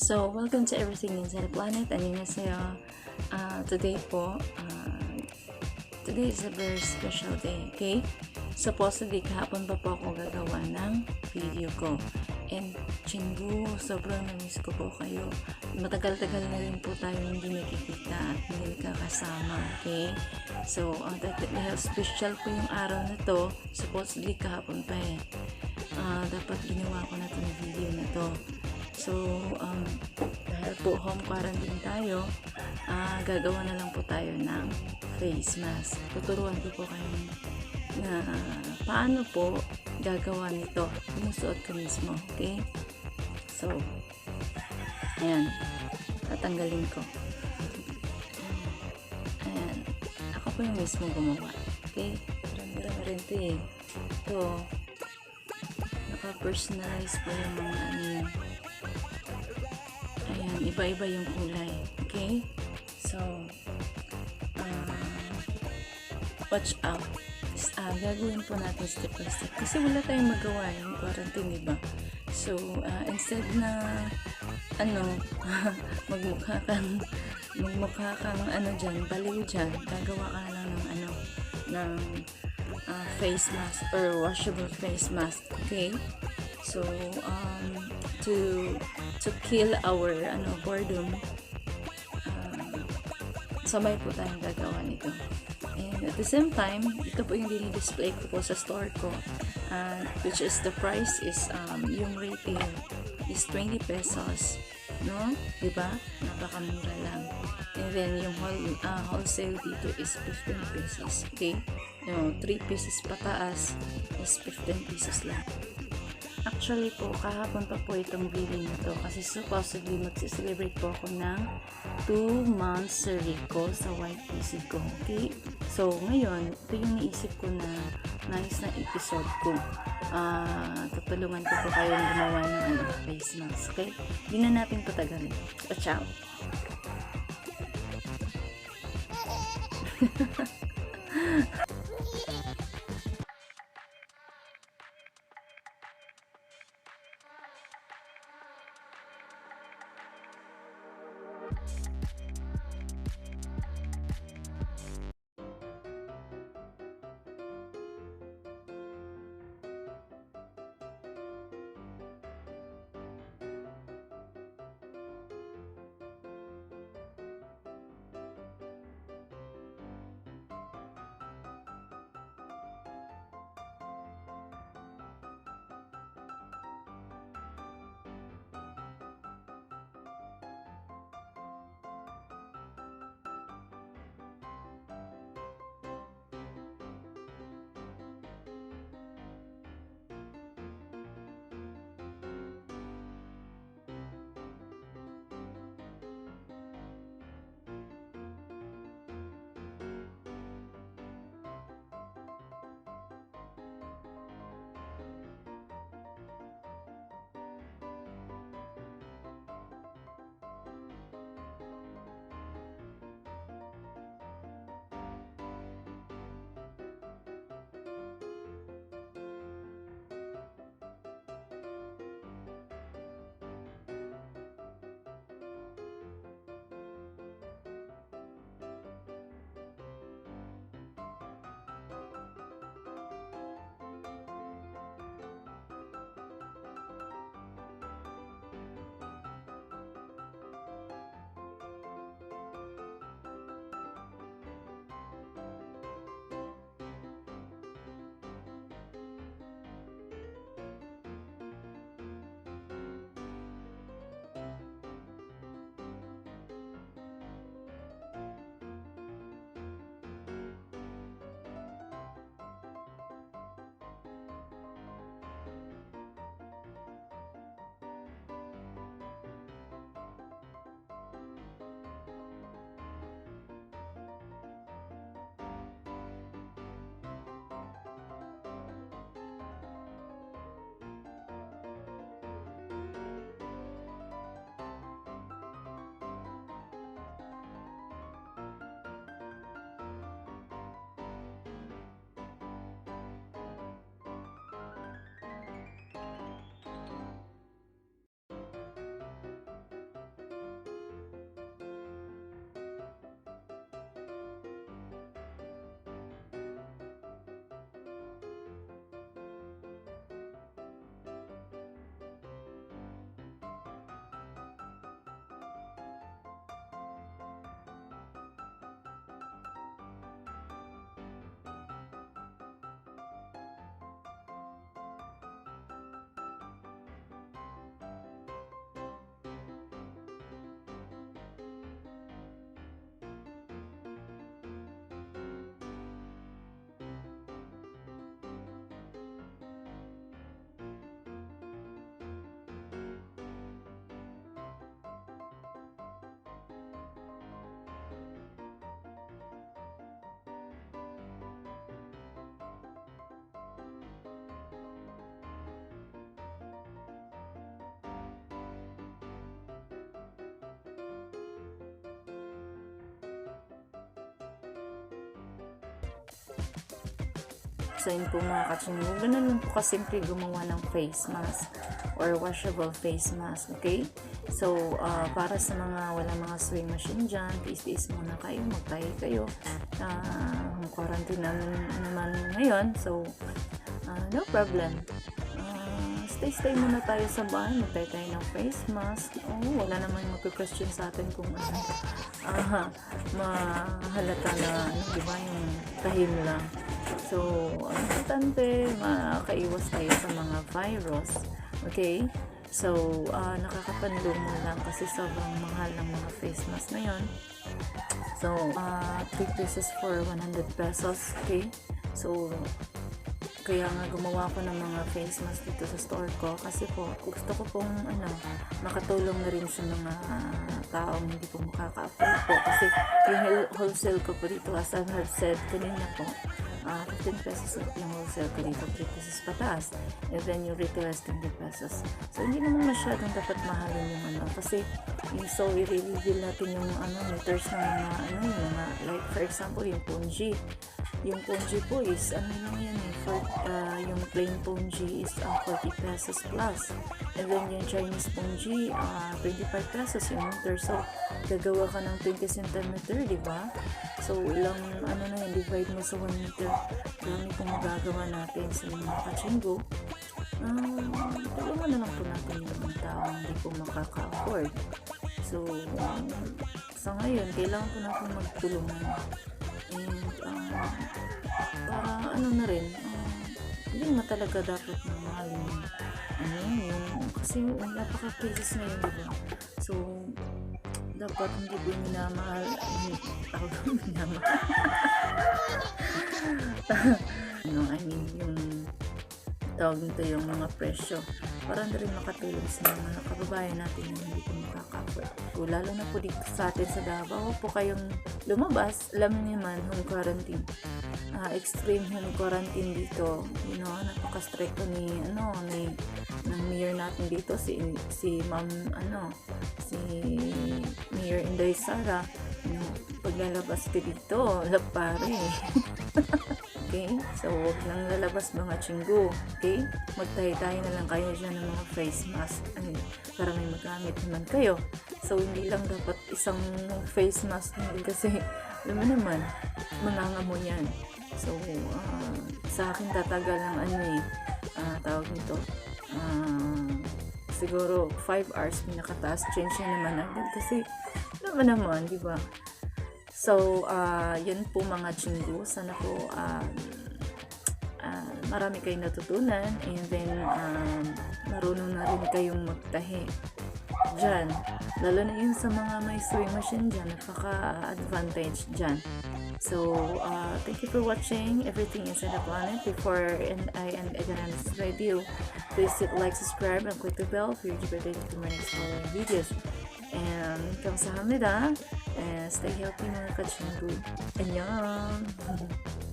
So, welcome to Everything Inside the Planet. Annyeonghaseyo. Today po, today is a very special day, okay? Supposedly, kahapon pa po ako gagawa ng video ko. And, Chingu, sobrang namiss ko po kayo. Matagal-tagal na rin po tayo hindi nakikita at hindi nakakasama, okay? So, dahil special po yung araw na to, supposedly kahapon pa eh. Dapat ginawa ko na itong video na to. So, dahil po home quarantine tayo, gagawa na lang po tayo ng face mask. Tuturuan ko po kayo na paano po gagawa nito. Sinusuot ko mismo, okay? So, ayan. Tatanggalin ko. Ayan. Ako po yung mismo gumawa. Okay? Marami rin ito eh. Ito, naka-personalize po yung mga ano yun. Ayan, iba-iba yung kulay. Okay? So, watch out. Gagawin po natin step by step. Kasi wala tayong magawa yung quarantine, diba? So, instead na magmukha kang dyan, baliw dyan, gagawa ka lang ng face mask or washable face mask. Okay? So, to kill our boredom, sabay po tayong gagawa nito. And at the same time, ito po yung dinidisplay ko po sa store ko, which is the price is yung retail is 20 pesos, no? Diba? Napakamura lang. And then yung wholesale dito is 15 pesos. Okay? 3 pieces pataas is 15 pesos lang. Actually po, kahapon pa po itong video nito kasi supposedly magsiselebrate po ako ng 2 months ko sa white PC ko. Okay? So, ngayon, ito yung naisip ko na nice na episode ko. Tutulungan ko po kayong gumawa ng face mask. Okay? Hindi na natin patagalin. Ciao! So yun po mga kachinggo, ganun lang po kasimple gumawa ng face mask or washable face mask, okay? So para sa mga wala mga sewing machine dyan, tiis-tiis muna kayo, magtahi kayo. Quarantine naman ngayon, so no problem. Stay muna tayo sa bahay, magtahi tayo ng face mask. Wala naman mag-question sa atin kung mahalata na di ba, yung tahim lang. So importante makaiwas tayo sa mga virus, okay? So nakakapanlong mo lang kasi sobrang mahal ng mga face mask ngayon. So 3 pieces for 100 pesos, okay? So kaya nga gumawa ko ng mga face mask dito sa store ko kasi po gusto ko pong makatulong na rin sa mga taong hindi po makaka-afford po kasi yung wholesale ko po dito, as I have said kanina po, 15 pesos yung wholesale ko dito, 3 pesos pataas, and then yung retail is 20 pesos. So hindi naman masyadong dapat mahalin yung kasi so i-reveal natin yung meters ng mga yung mga, like for example yung Ponji. Yung Ponji po is lang yan yung plain Ponji is 40 pesos plus, and then yung Chinese Ponji 25 pesos yung meter. So gagawa ka ng 20 cm, di ba? So ilang na yan, divide mo sa 1 meter. Dami pong magagawa natin sa mga kachinggo. Tulungan na lang po natin yung mga taong hindi po makaka-afford. So sa ngayon kailangan po natin magtulungan, and para na rin, hindi mo talaga dapat mahalin kasi napaka-cases na yun, diba? So dapat hindi po minamahal I mean yung tawag nito yung mga presyo para na rin makatulong sa mga kababayan natin na hindi po makaka-afford. So, lalo na po dito sa atin sa Davao, po kayong lumabas, alam niyo naman, home quarantine. Extreme home quarantine dito, napaka-stricto ng mayor natin dito, si Ma'am si Mayor Inday Sara, paglalabas ka dito, lapare. Okay? So, huwag lang lalabas mga chinggo. Okay? Magtahi-tahi na lang kayo dyan ng mga face mask. Para may magamit naman kayo. So, hindi lang dapat isang face mask kasi, alam mo naman, mangangamoy yan. So, sa akin tatagal ng tawag nito, siguro 5 hours pinakataas. Change yun naman agad kasi, alam mo naman, di ba? So, yun po mga chinggo. Sana po marami kayong natutunan, and then marunong na rin kayong magtahi dyan. Lalo na yun sa mga may sewing machine dyan, napaka-advantage dyan. So, thank you for watching Everything Inside the Planet. Before I end again this video, please hit like, subscribe, and click the bell for you to be updated to my next following videos. And 감사합니다. And stay healthy mga kachinggo. Annyeong!